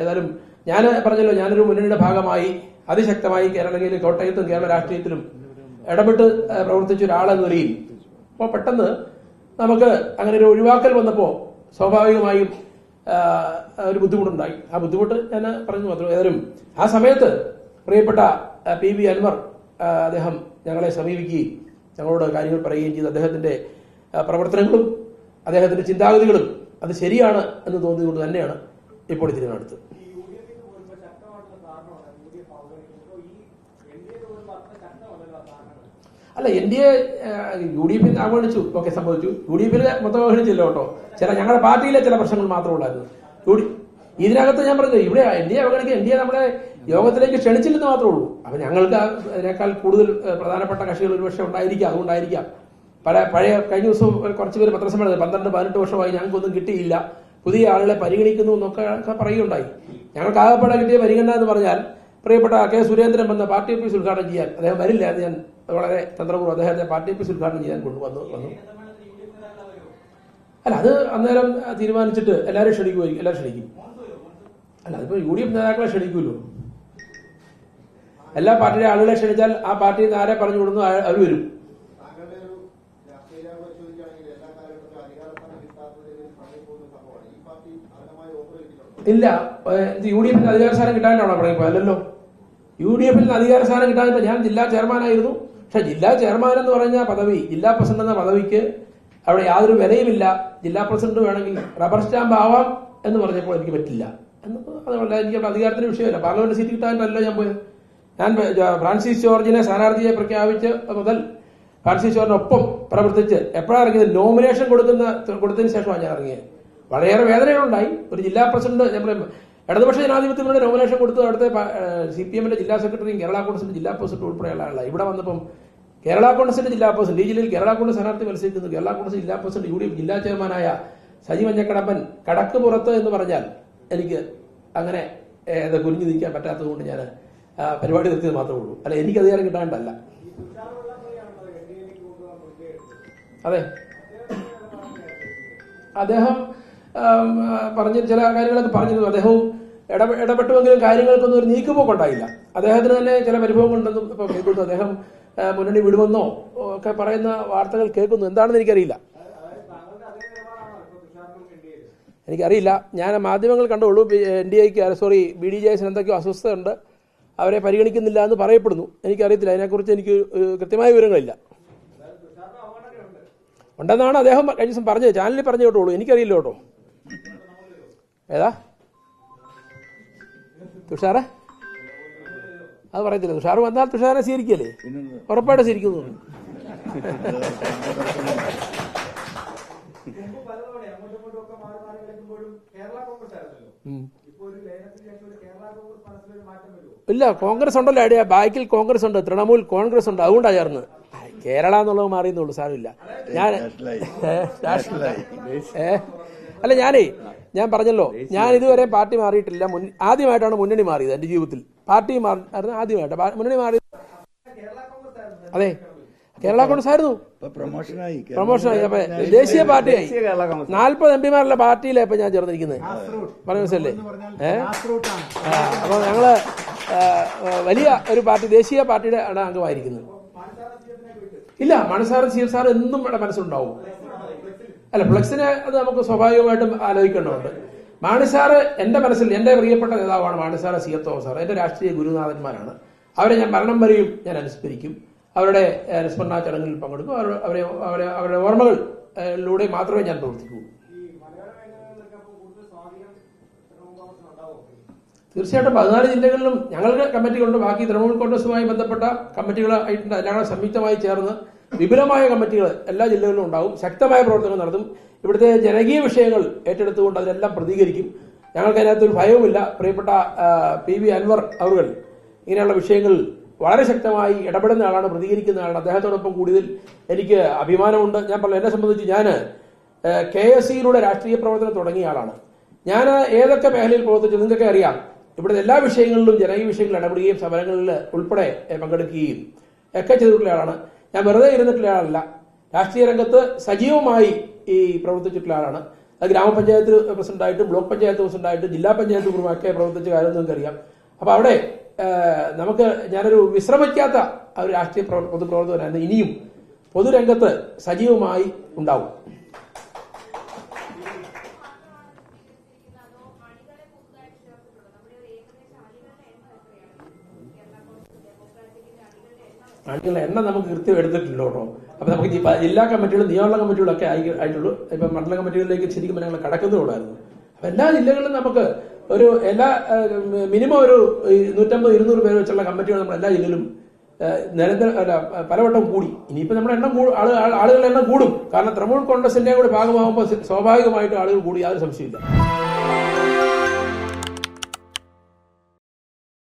ഏതായാലും ഞാൻ പറഞ്ഞല്ലോ, ഞാനൊരു മുന്നണിയുടെ ഭാഗമായി അതിശക്തമായി കേരളത്തിലും കോട്ടയത്തും കേരള രാഷ്ട്രീയത്തിലും ഇടപെട്ട് പ്രവർത്തിച്ച ഒരാളെന്ന നിലയിൽ അപ്പോൾ പെട്ടെന്ന് നമുക്ക് അങ്ങനെ ഒരു ഒഴിവാക്കൽ വന്നപ്പോൾ സ്വാഭാവികമായും ഒരു ബുദ്ധിമുട്ടുണ്ടായി. ആ ബുദ്ധിമുട്ട് ഞാൻ പറഞ്ഞു മാത്രം. ഏതായാലും ആ സമയത്ത് പ്രിയപ്പെട്ട PV അൻവർ അദ്ദേഹം ഞങ്ങളെ സമീപിക്കുകയും ഞങ്ങളോട് കാര്യങ്ങൾ പറയുകയും ചെയ്തു. അദ്ദേഹത്തിന്റെ പ്രവർത്തനങ്ങളും അദ്ദേഹത്തിന്റെ ചിന്താഗതികളും അത് ശരിയാണ് എന്ന് തോന്നിയതുകൊണ്ട് തന്നെയാണ് ഇപ്പോൾ തീരുമാനമെടുത്തത്. അല്ല, NDA UDF അവഗണിച്ചു, ഒക്കെ സംഭവിച്ചു. UDF മൊത്തം അവഗണിച്ചില്ല കേട്ടോ. ഞങ്ങളുടെ പാർട്ടിയിലെ ചില പ്രശ്നങ്ങൾ മാത്രമേ ഉള്ളായിരുന്നു. ഇതിനകത്ത് ഞാൻ പറഞ്ഞു, ഇവിടെ NDA അവഗണിക്കുക, NDA നമ്മുടെ യോഗത്തിലേക്ക് ക്ഷണിച്ചില്ലെന്ന് മാത്രമേ ഉള്ളൂ. അപ്പൊ ഞങ്ങൾക്ക് അതിനേക്കാൾ കൂടുതൽ പ്രധാനപ്പെട്ട കക്ഷികൾ ഒരുപക്ഷെ ഉണ്ടായിരിക്കാം. അതുകൊണ്ടായിരിക്കാം പഴയ കഴിഞ്ഞ ദിവസം കുറച്ച് പേര് പത്രസമ്മേളനം 12-18 വർഷമായി ഞങ്ങൾക്കൊന്നും കിട്ടിയില്ല, പുതിയ ആളുകളെ പരിഗണിക്കുന്നു എന്നൊക്കെ പറയുകയുണ്ടായി. ഞങ്ങൾക്ക് ആകെപ്പാടെ കിട്ടിയ പരിഗണന എന്ന് പറഞ്ഞാൽ പ്രിയപ്പെട്ട K. സുരേന്ദ്രൻ വന്ന പാർട്ടി ഓഫീസ് ഉദ്ഘാടനം ചെയ്യാൻ, അദ്ദേഹം വരില്ല എന്ന് ഞാൻ വളരെ തന്ത്രപൂർവ്വം അദ്ദേഹത്തെ പാർട്ടി ഓഫീസ് ഉദ്ഘാടനം ചെയ്യാൻ കൊണ്ടുവന്നു. അല്ല, അത് അന്നേരം തീരുമാനിച്ചിട്ട് എല്ലാവരും ക്ഷണിക്കും. അല്ല, അതിപ്പോ UDF നേതാക്കളെ ക്ഷണിക്കുമല്ലോ. എല്ലാ പാർട്ടിയുടെ ആളുകളെ ക്ഷണിച്ചാൽ ആ പാർട്ടിയിൽ നിന്ന് ആരെ പറഞ്ഞു കൊടുക്കുന്നു അവർ വരും. ഇല്ല, UDF അധികാര സ്ഥാനം കിട്ടാനാണോ പറയുമ്പോൾ? അല്ലല്ലോ, UDF അധികാര സ്ഥാനം കിട്ടാനില്ല. ഞാൻ ജില്ലാ ചെയർമാനായിരുന്നു. പക്ഷെ ജില്ലാ ചെയർമാൻ എന്ന് പറഞ്ഞ പദവി, ജില്ലാ പ്രസിഡന്റ് എന്ന പദവിക്ക് അവിടെ യാതൊരു വിലയുമില്ല. ജില്ലാ പ്രസിഡന്റ് വേണമെങ്കിൽ റബ്ബർ സ്റ്റാമ്പ് ആവാം എന്ന് പറഞ്ഞപ്പോൾ എനിക്ക് പറ്റില്ല. അതുകൊണ്ട് എനിക്ക് അധികാരത്തിന്റെ വിഷയമല്ല. പാർലമെന്റ് സീറ്റ് കിട്ടാനല്ലോ ഞാൻ പോയത്. ഞാൻ ഫ്രാൻസിസ് ജോർജിനെ സ്ഥാനാർത്ഥിയെ പ്രഖ്യാപിച്ച് മുതൽ ഫ്രാൻസിസ് ജോർജിനൊപ്പം പ്രവർത്തിച്ച് എപ്പോഴാണ് ഇറങ്ങിയത്? നോമിനേഷൻ കൊടുത്തതിന് ശേഷമാണ് ഞാൻ ഇറങ്ങിയത്. വളരെയേറെ വേദനകളുണ്ടായി. ഒരു ജില്ലാ പ്രസിഡന്റ്, നമ്മുടെ ഇടതുപക്ഷ ജനാധിപത്യത്തിലൂടെ നോമിനേഷൻ കൊടുത്ത് അവിടുത്തെ CPM ജില്ലാ സെക്രട്ടറിയും കേരള കോൺഗ്രസിന്റെ ജില്ലാ പ്രസിഡന്റ് ഉൾപ്പെടെയുള്ള ആളാണ്. ഇവിടെ വന്നപ്പം കേരള കോൺഗ്രസിന്റെ ജില്ലാ പ്രസിഡന്റ്, ഈ ജില്ലയിൽ കേരള കോൺഗ്രസ് സ്ഥാനാർത്ഥി മത്സരിക്കുന്നു. കേരള കോൺഗ്രസ് ജില്ലാ പ്രസിഡന്റ് UDF ജില്ലാ ചെയർമാനായ സജി മഞ്ഞക്കടമ്പൻ കടക്ക് പുറത്ത് എന്ന് പറഞ്ഞാൽ എനിക്ക് അങ്ങനെ കുനിഞ്ഞു നിൽക്കാൻ പറ്റാത്തത് കൊണ്ട് ഞാൻ പരിപാടി നിർത്തിയത് മാത്രമേ ഉള്ളൂ. അല്ല, എനിക്ക് അധികാരം കിട്ടാണ്ടല്ല. അതെ, അദ്ദേഹം പറഞ്ഞ ചില കാര്യങ്ങളൊക്കെ പറഞ്ഞിരുന്നു. അദ്ദേഹവും ഇടപെട്ടുവെങ്കിലും കാര്യങ്ങൾക്കൊന്നും ഒരു നീക്കുപോക്കുണ്ടായില്ല. അദ്ദേഹത്തിന് തന്നെ ചില പരിഭവങ്ങളുണ്ടെന്നും ഇപ്പൊ കേൾക്കുന്നു. അദ്ദേഹം മുന്നണി വിടുമെന്നോ ഒക്കെ പറയുന്ന വാർത്തകൾ കേൾക്കുന്നു. എന്താണെന്ന് എനിക്കറിയില്ല. എനിക്കറിയില്ല. ഞാൻ മാധ്യമങ്ങൾ കണ്ടുള്ളൂ. BDJS എന്തൊക്കെയോ അസ്വസ്ഥതയുണ്ട്, അവരെ പരിഗണിക്കുന്നില്ല എന്ന് പറയപ്പെടുന്നു. എനിക്കറിയത്തില്ല, അതിനെക്കുറിച്ച് എനിക്ക് കൃത്യമായ വിവരങ്ങളില്ല. ഉണ്ടെന്നാണ് അദ്ദേഹം കഴിഞ്ഞ ദിവസം പറഞ്ഞത്, ചാനലിൽ പറഞ്ഞു കേട്ടോളൂ. എനിക്കറിയില്ല കേട്ടോ. ഏതാ തുഷാറെ? അത് പറയത്തില്ല. തുഷാർ വന്നാൽ തുഷാറെ സ്വീകരിക്കല്ലേ? ഉറപ്പായിട്ട് സ്വീകരിക്കുന്നു. ഇല്ല, കോൺഗ്രസ് ഉണ്ടല്ലോ ഐഡിയ. ബാക്കിൽ കോൺഗ്രസ് ഉണ്ട്, തൃണമൂൽ കോൺഗ്രസ് ഉണ്ട്. അതുകൊണ്ടാണ് ചേർന്ന്. കേരള എന്നുള്ളത് മാറിയെന്നുള്ളൂ, സാരമില്ല. അല്ല, ഞാൻ പറഞ്ഞല്ലോ, ഞാൻ ഇതുവരെ പാർട്ടി മാറിയിട്ടില്ല. ആദ്യമായിട്ടാണ് മുന്നണി മാറിയത് എന്റെ ജീവിതത്തിൽ. പാർട്ടി ആദ്യമായിട്ട് മുന്നണി മാറിയത്. അതെ, കേരള കോൺഗ്രസ് ആയിരുന്നു. പ്രൊമോഷനായി. അപ്പൊ ദേശീയ പാർട്ടിയായി. 40 MPമാരുള്ള പാർട്ടിയിലെ ഇപ്പൊ ഞാൻ ചേർന്നിരിക്കുന്നത്. പറഞ്ഞ മനസ്സല്ലേ? അപ്പൊ ഞങ്ങള് വലിയ ഒരു പാർട്ടി, ദേശീയ പാർട്ടിയുടെ അംഗമായിരിക്കുന്നത്. ഇല്ല, മണസാർ CF സാർ എന്നും ഇവിടെ മനസ്സിലുണ്ടാവും. അല്ല, ഫ്ലക്സിനെ അത് നമുക്ക് സ്വാഭാവികമായിട്ടും ആലോചിക്കേണ്ടതുണ്ട്. മാണിസാറ് എന്റെ മനസ്സിൽ എന്റെ പ്രിയപ്പെട്ട നേതാവാണ്. മാണിസാറ് CF സാർ എന്റെ രാഷ്ട്രീയ ഗുരുനാഥന്മാരാണ്. അവരെ ഞാൻ മരണം വരെയും ഞാൻ അനുസ്മരിക്കും. അവരുടെ അനുസ്മരണ ചടങ്ങുകളിൽ പങ്കെടുക്കും. അവരുടെ ഓർമ്മകളിലൂടെ മാത്രമേ ഞാൻ പ്രവർത്തിക്കൂ. തീർച്ചയായിട്ടും 14 ജില്ലകളിലും ഞങ്ങളുടെ കമ്മിറ്റികളുണ്ട്. ബാക്കി തൃണമൂൽ കോൺഗ്രസുമായി ബന്ധപ്പെട്ട കമ്മിറ്റികളായിട്ടുണ്ട്. എല്ലാം സംയുക്തമായി ചേർന്ന് വിപുലമായ കമ്മിറ്റികൾ എല്ലാ ജില്ലകളിലും ഉണ്ടാവും. ശക്തമായ പ്രവർത്തനങ്ങൾ നടത്തും. ഇവിടുത്തെ ജനകീയ വിഷയങ്ങൾ ഏറ്റെടുത്തുകൊണ്ട് അതിലെല്ലാം പ്രതികരിക്കും. ഞങ്ങൾക്ക് അതിനകത്തൊരു ഭയവുമില്ല. പ്രിയപ്പെട്ട PV അൻവർ അവർ ഇങ്ങനെയുള്ള വിഷയങ്ങളിൽ വളരെ ശക്തമായി ഇടപെടുന്ന ആളാണ്, പ്രതികരിക്കുന്ന ആളാണ്. അദ്ദേഹത്തോടൊപ്പം കൂടുതൽ എനിക്ക് അഭിമാനമുണ്ട്. ഞാൻ പറഞ്ഞു, എന്നെ സംബന്ധിച്ച് ഞാൻ KSCയിലൂടെ രാഷ്ട്രീയ പ്രവർത്തനം തുടങ്ങിയ ആളാണ്. ഞാൻ ഏതൊക്കെ മേഖലയിൽ പ്രവർത്തിച്ചു നിങ്ങൾക്കൊക്കെ അറിയാം. ഇവിടുത്തെ എല്ലാ വിഷയങ്ങളിലും ജനകീയ വിഷയങ്ങളിൽ ഇടപെടുകയും സമരങ്ങളിൽ ഉൾപ്പെടെ പങ്കെടുക്കുകയും ഒക്കെ ചെയ്തിട്ടുള്ള ആളാണ്. ഞാൻ വെറുതെ ഇരുന്നിട്ടുള്ള ആളല്ല. രാഷ്ട്രീയ രംഗത്ത് സജീവമായി പ്രവർത്തിച്ചിട്ടുള്ള ആളാണ്. അത് ഗ്രാമപഞ്ചായത്ത് പ്രസിഡന്റായിട്ട്, ബ്ലോക്ക് പഞ്ചായത്ത് പ്രസിഡന്റായിട്ട്, ജില്ലാ പഞ്ചായത്ത് ഒക്കെ പ്രവർത്തിച്ച കാര്യം നിങ്ങൾക്കറിയാം. അപ്പൊ അവിടെ നമുക്ക് ഞാനൊരു വിശ്രമിക്കാത്ത ഒരു രാഷ്ട്രീയ പൊതുപ്രവർത്തകനായിരുന്നു. ഇനിയും പൊതുരംഗത്ത് സജീവമായി ഉണ്ടാവും. അണികളുടെ എണ്ണം നമുക്ക് കൃത്യം എടുത്തിട്ടില്ല കേട്ടോ. അപ്പൊ നമുക്ക് ജില്ലാ കമ്മിറ്റികളും നിയോജക കമ്മിറ്റികളും ഒക്കെ ആയിട്ടുള്ളൂ. ഇപ്പൊ മണ്ഡല കമ്മിറ്റികളിലേക്ക് ശരിക്കും ഞങ്ങൾ കടക്കുന്നതുള്ളായിരുന്നു. അപ്പൊ എല്ലാ ജില്ലകളിലും നമുക്ക് ഒരു മിനിമം ഒരു 150-200 പേര് വെച്ചുള്ള കമ്മിറ്റികൾ നമ്മൾ എല്ലാ ജില്ലയിലും പലവട്ടം കൂടി. ഇനിയിപ്പോ നമ്മുടെ എണ്ണം ആളുകളുടെ എണ്ണം കൂടും. കാരണം തൃണമൂൽ കോൺഗ്രസിന്റെ കൂടെ ഭാഗമാകുമ്പോൾ സ്വാഭാവികമായിട്ട് ആളുകൾ കൂടി, യാതൊരു സംശയമില്ല.